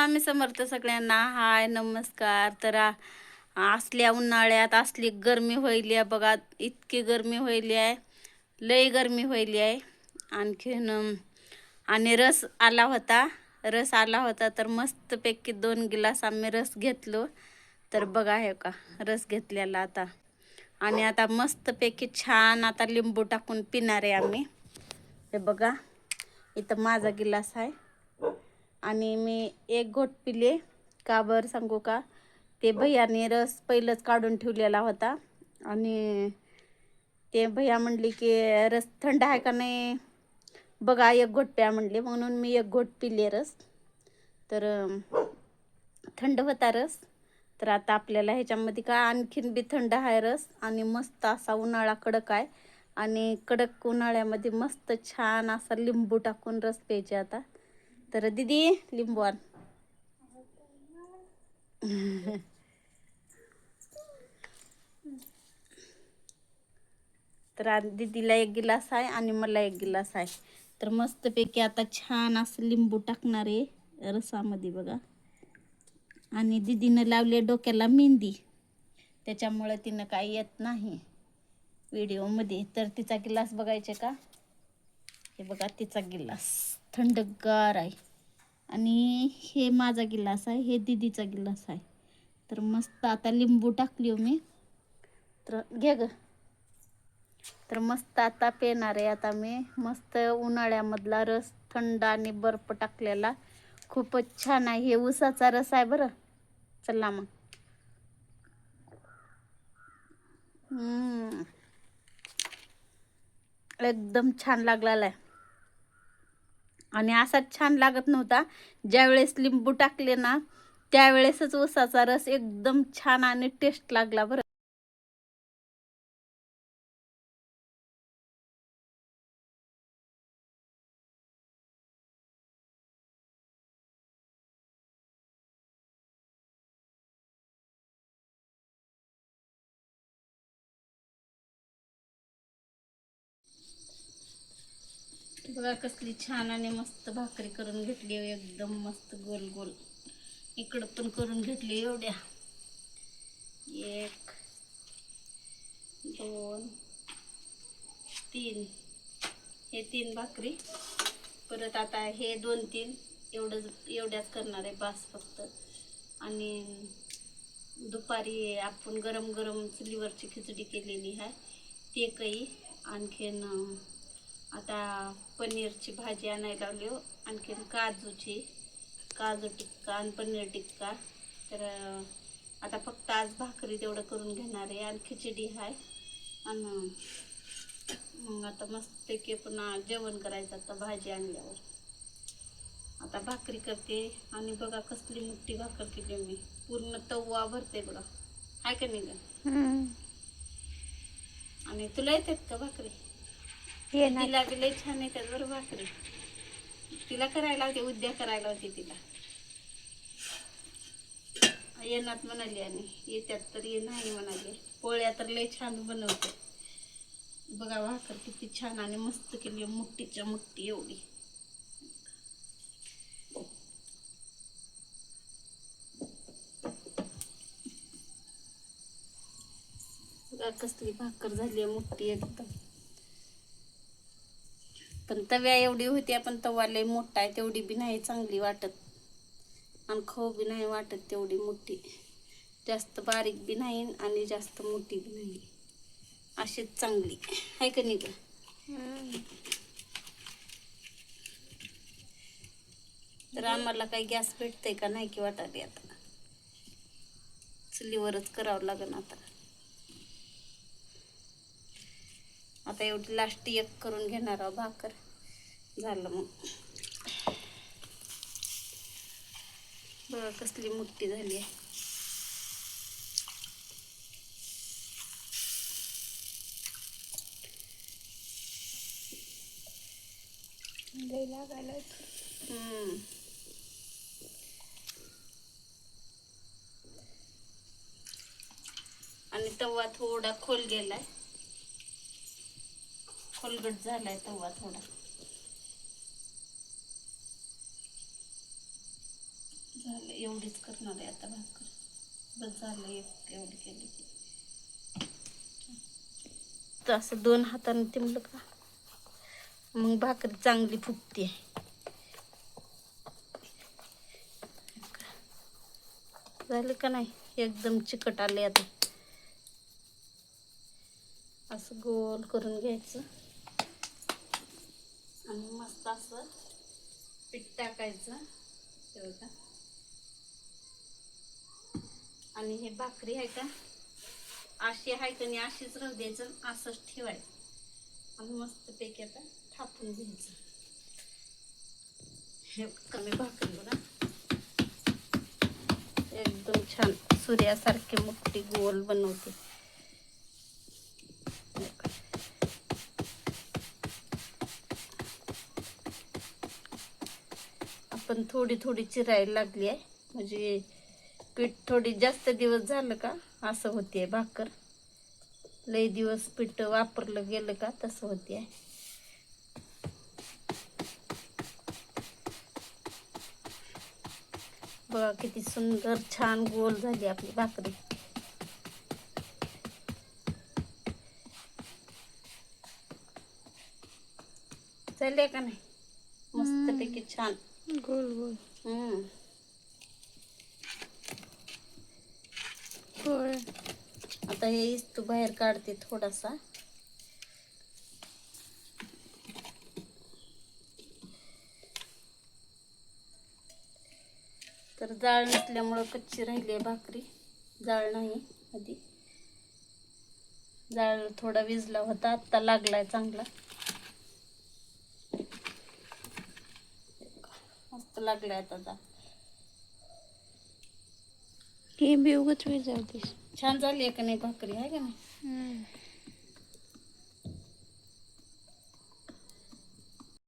स्वामी समर्थ सगळ्यांना. हाय नमस्कार. तर असल्या उन्हाळ्यात असली गरमी व्हायली आहे बघा. इतकी गरमी व्हायली आहे, लई गरमी व्हायली आहे. आणखीन आणि रस आला होता तर मस्तपैकी 2 गिलास आम्ही रस घेतलो. तर बघा हे का रस घेतलेला आता. आणि आता मस्तपैकी छान आता लिंबू टाकून पिणार आहे आम्ही. हे बघा इथं माझा गिलास आहे आणि मी एक घोट पिले. का बरं सांगू का, ते भैयाने रस पहिलंच काढून ठेवलेला होता आणि ते भैया म्हणले की रस थंड आहे का नाही बघा, एक घोट प्या म्हणले. म्हणून मी एक घोट पिले रस. तर थंड होता रस. तर आता आपल्याला ह्याच्यामध्ये का आणखीन बी थंड आहे रस. आणि मस्त असा उन्हाळा कडक आहे आणि कडक उन्हाळ्यामध्ये मस्त छान असा लिंबू टाकून रस प्यायचे आता. तर दीदी लिंबू आण. तर दीदीला 1 गिलास आहे आणि मला 1 गिलास आहे. तर मस्तपैकी आता छान असं लिंबू टाकणार आहे रसामध्ये बघा. आणि दीदीनं लावले डोक्याला मेहंदी, त्याच्यामुळे तिनं काही येत नाही व्हिडिओमध्ये. तर तिचा गिलास बघायचे का, हे बघा तिचा गिलास थंडगार आहे आणि हे माझा गिलास आहे, हे दीदीचा गिलास आहे. तर मस्त आता लिंबू टाकली मी. तर घे ग. तर मस्त आता पेणार आहे आता मी. मस्त उन्हाळ्यामधला रस थंड आणि बर्फ टाकलेला खूपच छान आहे. हे उसाचा रस आहे बरं. चला मग. एकदम छान लागलेला आहे. आणि असाच छान लागत नव्हता. ज्यावेळेस लिंबू टाकले ना त्यावेळेसच उसाचा रस एकदम छान आणि टेस्ट लागला बरं. बघा कसली छान आणि मस्त भाकरी करून घेतली, एकदम मस्त गोल गोल. इकडं पण करून घेतली एवढ्या. 1 2 3, हे 3 भाकरी. परत आता हे 2-3 एवढ्याच करणार आहे बास फक्त. आणि दुपारी आपण गरम गरम चुलीवरची खिचडी केलेली आहे ते काही. आणखीन आता पनीरची भाजी आणायला लावली. आणखीन काजू टिक्का आणि पनीर टिक्का. तर आता फक्त आज भाकरी तेवढं करून घेणार आहे आणि खिचडी आहे. आणि मग आता मस्तपैकी पुन्हा जेवण करायचं आता भाजी आणल्यावर. आता भाकरी करते आणि बघा कसली मोठी भाकर केली मी, पूर्ण तवा भरते बघा. आहे का नाही ग? आणि तुला येतात का भाकरी? तिला बी लय छान येतात बरं भाकरी. तिला करायला होते, उद्या करायला होती तिला. येणार म्हणाली आणि येतात तर ये नाही म्हणाली. पोळ्या तर लय छान बनवते बघा. भाकर किती छान आणि मस्त केली, मोठीच्या मोठी एवढी. कसली भाकर झाली मोठी एकदम. पण तव्या एवढी होती, पण तवा लय मोठा आहे, तेवढी बी नाही चांगली वाटत आणि खाऊ बी नाही वाटत तेवढी मोठी. जास्त बारीक बी नाही आणि जास्त मोठी बी नाही, अशीच चांगली आहे का नाही ग? तर आम्हाला काही गॅस भेटतंय का नाही की वाटायला आता. चुलीवरच करावं लागेल आता. आता एवढी लास्ट एक करून घेणार आहोत भाकर, झालं मग. बघा कसली मोठी झाली आहे. आणि तवा थोडा खोल गेलाय, खोलगट झालाय तवा थोडा. झालं, एवढीच करणार आहे आता भाकर. बस झालं, एक एवढी केली की. तर असं 2 हाताने तिमलं का मग भाकरी चांगली फुगते. झालं का नाही, एकदम चिकट आले. आता असं गोल करून घ्यायचं आणि मस्त असं पीठ टाकायचं तेवढं. आणि हे भाकरी आहे का अशी आहे का नाही, अशीच राहू द्यायचं, असंच ठेवायचं आणि मस्तपैकी आता थापून घ्यायचं. हे कमी भाकरी बघा, एकदम छान सूर्यासारखी मोठी गोल बनवते. आपण थोडी थोडी चिरायला लागली आहे, म्हणजे पीठ थोडी जास्त दिवस झालं का असं होते भाकर. लई दिवस पीठ वापरलं गेलं का तसं होते. बघा किती सुंदर छान गोल झाली आपली भाकरी. झाले का नाही, मस्तपैकी छान गोल गोल. होय. आता हे इस्तू बाहेर काढते थोडासा. तर जाळ नसल्यामुळं कच्ची राहिली आहे भाकरी. जाळ नाही आधी, जाळ थोडा विजला होता, आत्ता लागलाय चांगला. मस्त लागलाय आता जाळ. हे बी उगच विजावतीस. छान झाली आहे का नाही भाकरी, आहे का नाही.